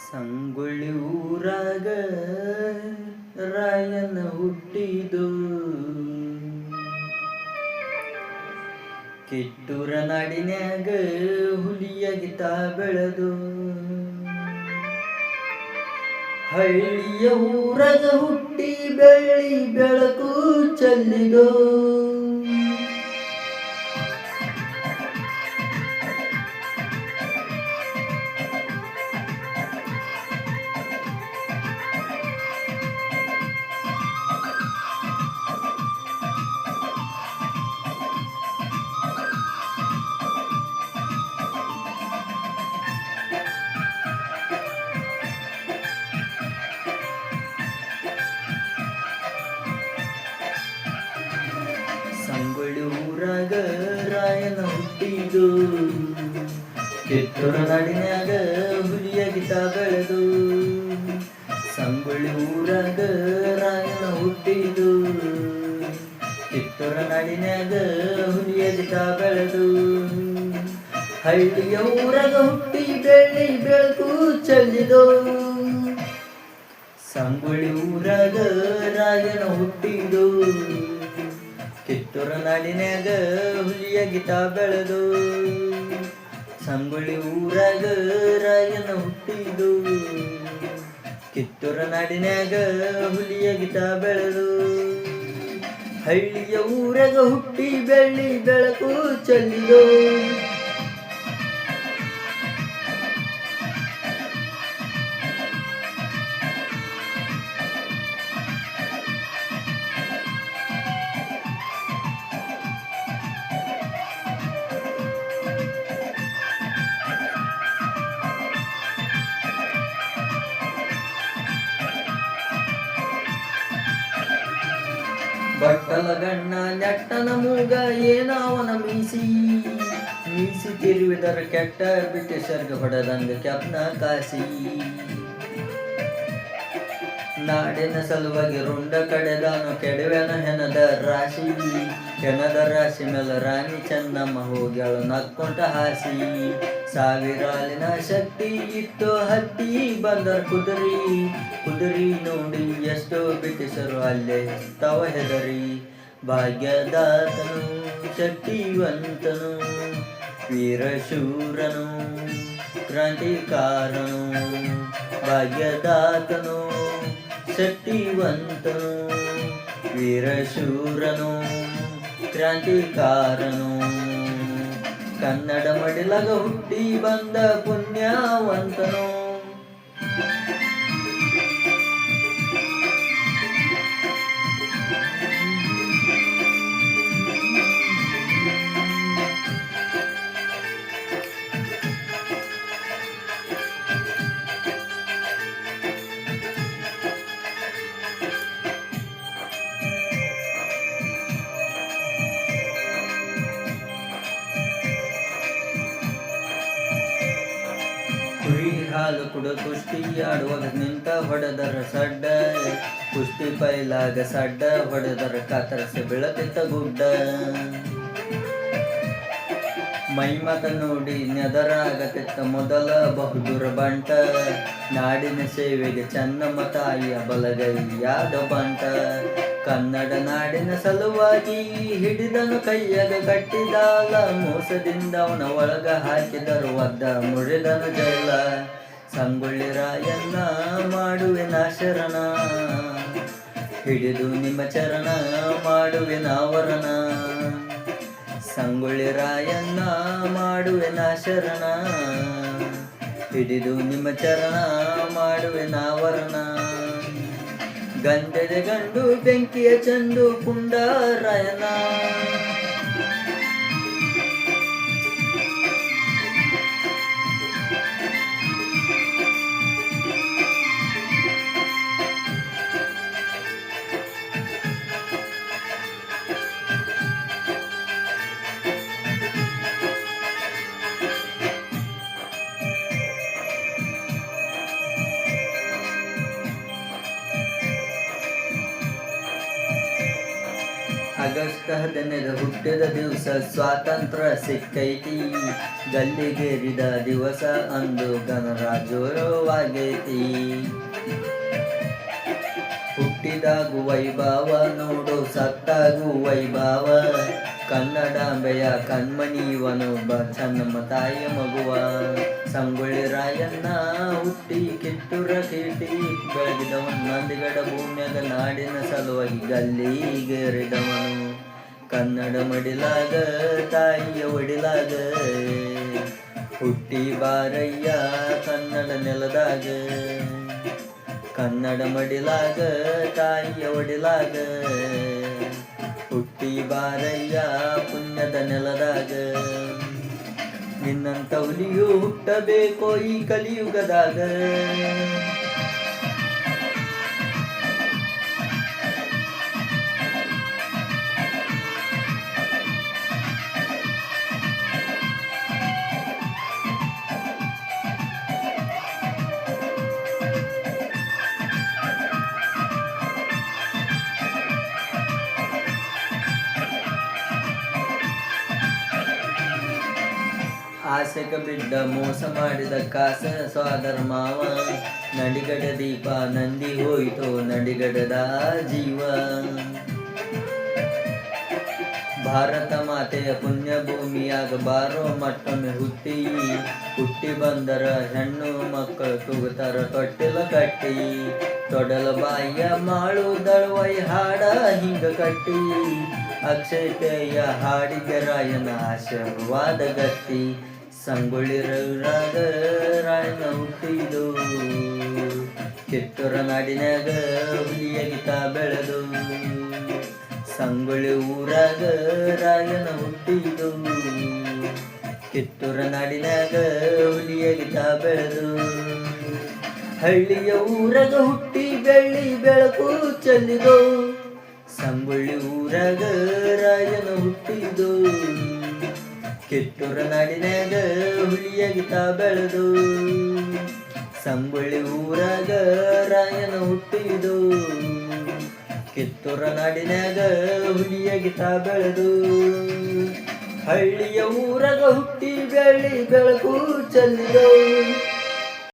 ಸಂಗೊಳ್ಳಿ ಊರಾಗ ರಾಯನ ಹುಟ್ಟಿದು, ಕಿತ್ತೂರ ನಾಡಿನ್ಯಾಗ ಹುಲಿಯಾಗಿ ಬೆಳೆದು, ಹಳ್ಳಿಯ ಊರಾಗ ಹುಟ್ಟಿ ಬೆಳ್ಳಿ ಬೆಳಕು ಚೆಲ್ಲಿದೋ. ಸಂಗೊಳ್ಳಿ ಊರಾಗ ರಾಯನ ಹುಟ್ಟಿದು, ಕಿತ್ತೂರ ನಾಡಿನ್ಯಾಗ ಹುಲಿಯಾಗಿ ಬೆಳೆದು. ಸಂಗೊಳ್ಳಿ ಊರಾಗ ರಾಯನ ಹುಟ್ಟಿದು, ಕಿತ್ತೂರ ನಾಡಿನ್ಯಾಗ ಹುಲಿಯಾಗಿ ಬೆಳೆದು, ಹಳ್ಳಿಯ ಊರಾಗ ಹುಟ್ಟಿ ಬೆಳ್ಳಿ ಬೆಳಕು ಚೆಲ್ಲಿದೋ. ಸಂಗೊಳ್ಳಿ ಊರಾಗ ರಾಯನ ಹುಟ್ಟಿದು, ಕಿತ್ತೂರ ನಾಡಿನ್ಯಾಗ ಹುಲಿಯಾಗಿ ಬೆಳೆದು. ಸಂಗೊಳ್ಳಿ ಊರಾಗ ರಾಯನ ಹುಟ್ಟಿದು, ಕಿತ್ತೂರ ನಾಡಿನ್ಯಾಗ ಹುಲಿಯಾಗಿ ಬೆಳೆದು, ಹಳ್ಳಿಯ ಊರಾಗ ಹುಟ್ಟಿ ಬೆಳ್ಳಿ ಬೆಳಕು ಚೆಲ್ಲಿದೋ. ಬಟ್ಟಲ ಗಣ್ಣ ನೆಟ್ಟನ ಮೂಗ ಏನವನ ಮೀಸಿ, ಮೀಸಿ ತಿರುವಿದರ ಕೆಟ್ಟ ಬಿಟ್ಟು ಸರ್ಗ ಹೊಡೆದಂಗ ಕೆಪ್ನ ಕಾಸಿ. ನಾಡಿನ ಸಲುವಾಗಿ ರುಂಡ ಕಡೆದಾನು ಕೆಡವೆನ ಹೆಣದ ರಾಶಿ, ಹೆಣದ ರಾಶಿ ಮೇಲೆ ರಾಣಿ ಚೆನ್ನಮ್ಮ ಹೋಗ್ಯಾಳು ನಕ್ಕೊಂಟ ಹಾಸಿ. ಸಾವಿರಾಲಿನ ಶಕ್ತಿ ಇತ್ತು ಹತ್ತಿ ಬಂದರ್ ಕುದುರಿ, ಕುದುರಿ ನೋಡಿ ಎಷ್ಟೋ ಬ್ರಿಟಿಷರು ಅಲ್ಲೇ ತವ ಹೆದರಿ. ಭಾಗ್ಯದಾತನು ಶಕ್ತಿವಂತನು ವೀರಶೂರನು ಕ್ರಾಂತಿಕಾರನು, ಭಾಗ್ಯದಾತನು ಶಕ್ತಿವಂತನು ವೀರಶೂರನು ಕ್ರಾಂತಿಕಾರನು, ಕನ್ನಡ ಮಡಿಲಗ ಹುಟ್ಟಿ ಬಂದ ಪುಣ್ಯವಂತನು. ಕುರಿ ಹಾಲು ಕುಡ ಕುಸ್ತಿ ಆಡುವಾಗ ನಿಂತ ಹೊಡೆದರ ಸಡ್ಡ, ಕುಸ್ತಿ ಪೈಲಾಗ ಸಡ್ಡ ಹೊಡೆದರ ಕಾತರಸೆ ಬೆಳತಿತ್ತ ಗುಡ್ಡ. ಮೈಮತ ನೋಡಿ ನೆದರಾಗತಿತ್ತ ಮೊದಲ ಬಹುದೂರ ಬಂಟ, ನಾಡಿನ ಸೇವೆಗೆ ಚೆನ್ನಮ್ಮ ತಾಯಿಯ ಬಲಗೈಯಾದ ಬಂಟ. ಕನ್ನಡ ನಾಡಿನ ಸಲುವಾಗಿ ಹಿಡಿದನು ಕೈಯಾಗ ಕಟ್ಟಿದಾಲ, ಮೋಸದಿಂದ ಅವನ ಒಳಗ ಹಾಕಿದರು ಒದ್ದ ಮುರಿದನು ಜೈಲ. ಸಂಗೊಳ್ಳಿ ರಾಯಣ್ಣ ಮಾಡುವೆ ನಾಶರಣ, ಹಿಡಿದು ನಿಮ್ಮ ಚರಣ ಮಾಡುವೆ ನಾವರಣ. ಸಂಗೊಳ್ಳಿ ರಾಯಣ್ಣ ಮಾಡುವೆ ನಾಶರಣ, ಹಿಡಿದು ನಿಮ್ಮ ಚರಣ ಮಾಡುವೆ ನಾವರಣ. ಗಂಧದ ಗಂಡು ಬೆಂಕಿಯ ಚಂದು ಪುಂಡರಾಯನ, ಆಗಸ್ಟ್ 15 ಹುಟ್ಟಿದ ದಿವಸ ಸ್ವಾತಂತ್ರ್ಯ ಸಿಕ್ಕೈತಿ. ಗಲ್ಲಿಗೇರಿದ ದಿವಸ ಅಂದು ಗಣರಾಜ್ಯೋತ್ಸವವಾಗೈತಿ. ಹುಟ್ಟಿದಾಗು ವೈಭವ ನೋಡು ಸತ್ತಾಗು ವೈಭವ. ಕನ್ನಡಾಂಬೆಯ ಕಣ್ಮಣಿಯವನೊಬ್ಬ ಚೆನ್ನಮ್ಮ ತಾಯಿಯ ಮಗುವ. ಸಂಗೊಳ್ಳಿ ರಾಯಣ್ಣ ಹುಟ್ಟಿ ಕಿತ್ತೂರ ಕೀರ್ತಿ ಬೆಳಗಿದವನು. ನಂದಿಗಡ ಭೂಮ್ಯಾಗ ನಾಡಿನ ಸಲುವಾಗಿ ಗಲ್ಲಿಗೇರಿದವನು. ಕನ್ನಡ ಮಡಿಲಾಗ ತಾಯಿಯ ಒಡಿಲಾಗ ಹುಟ್ಟಿ ಬಾರಯ್ಯ ಕನ್ನಡ ನೆಲದಾಗ. ಕನ್ನಡ ಮಡಿಲಾಗ ತಾಯಿಯ ಒಡಿಲಾಗ ಹುಟ್ಟಿ ಬಾರಯ್ಯ ಪುಣ್ಯದ ನೆಲದಾಗ. ನಿನ್ನಂತ ಹುಲಿಯು ಹುಟ್ಟಬೇಕೋ ಈ ಕಲಿಯುಗದಾಗ. ಆಸೆಗ ಬಿದ್ದ ಮೋಸ ಮಾಡಿದ ಕಾಸ ಸೋದರ ಮಾವ. ನಡಿಗಡ ದೀಪ ನಂದಿ ಹೋಯಿತು ನಡಿಗಡದ ಜೀವ. ಭಾರತ ಮಾತೆಯ ಪುಣ್ಯ ಭೂಮಿಯಾಗ ಬಾರೋ ಮತ್ತೊಮ್ಮೆ ಹುಟ್ಟಿ ಬಂದರ ಹೆಣ್ಣು ಮಕ್ಕಳು ತೂಗುತ್ತಾರ ತೊಟ್ಟಿಲ ಕಟ್ಟಿ. ತೊಡಲ ಬಾಯಿಯ ಮಾಳು ದಳವೈ ಹಾಡ ಹಿಂಗ ಕಟ್ಟಿ. ಅಕ್ಷತೆಯ ಹಾಡಿಗೆ ರಾಯನ ಆಶೀರ್ವಾದ ಗಟ್ಟಿ. ಸಂಗೊಳ್ಳಿ ರಾಯನ ಹುಟ್ಟಿದು ಕಿತ್ತೂರ ನಾಡಿನಾಗ ಹುಲಿಯ ಗೀತ ಬೆಳೆದು. ಸಂಗೊಳ್ಳಿ ಊರಾಗ ರಾಯನ ಹುಟ್ಟಿದು ಕಿತ್ತೂರ ನಾಡಿನಾಗ ಹುಲಿಯ ಗೀತ ಬೆಳೆದು. ಹಳ್ಳಿಯ ಊರಾಗ ಹುಟ್ಟಿ ಬೆಳ್ಳಿ ಬೆಳಕು ಚೆಲ್ಲಿದು. ಸಂಗೊಳ್ಳಿ ಊರಾಗ ರಾಯನ ಹುಟ್ಟಿದು ಕಿತ್ತೂರ ನಾಡಿನಾಗ ಹುಲಿಯ ಗೀತ ಬೆಳೆದು. ಸಂಗೊಳ್ಳಿ ಊರಾಗ ರಾಯನ ಹುಟ್ಟಿದು ಕಿತ್ತೂರ ನಾಡಿನಾಗ ಹುಲಿಯ ಗೀತ ಬೆಳೆದು. ಹಳ್ಳಿಯ ಊರಾಗ ಹುಟ್ಟಿ ಬೆಳ್ಳಿ ಬೆಳಕು ಚೆಲ್ಲಿದು.